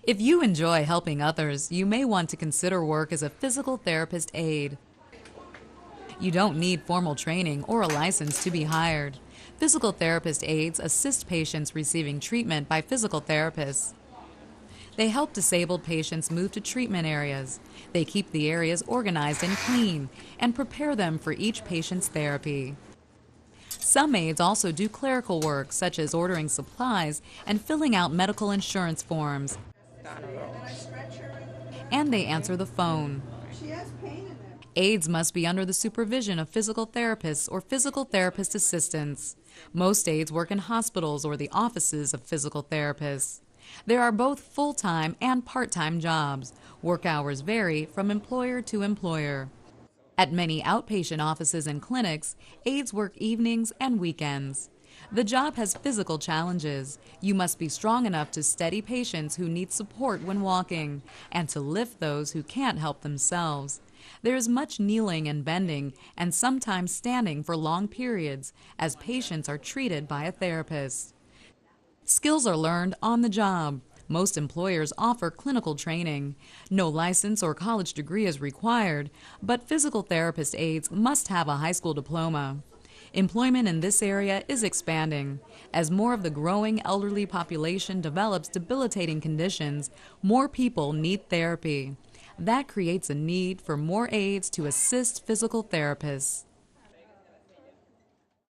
If you enjoy helping others, you may want to consider work as a physical therapist aide. You don't need formal training or a license to be hired. Physical therapist aides assist patients receiving treatment by physical therapists. They help disabled patients move to treatment areas. They keep the areas organized and clean and prepare them for each patient's therapy. Some aides also do clerical work, such as ordering supplies and filling out medical insurance forms. And they answer the phone. Aides must be under the supervision of physical therapists or physical therapist assistants. Most aides work in hospitals or the offices of physical therapists. There are both full-time and part-time jobs. Work hours vary from employer to employer. At many outpatient offices and clinics, aides work evenings and weekends. The job has physical challenges. You must be strong enough to steady patients who need support when walking and to lift those who can't help themselves. There is much kneeling and bending and sometimes standing for long periods as patients are treated by a therapist. Skills are learned on the job. Most employers offer clinical training. No license or college degree is required, but physical therapist aides must have a high school diploma. Employment in this area is expanding. As more of the growing elderly population develops debilitating conditions, more people need therapy. That creates a need for more aides to assist physical therapists.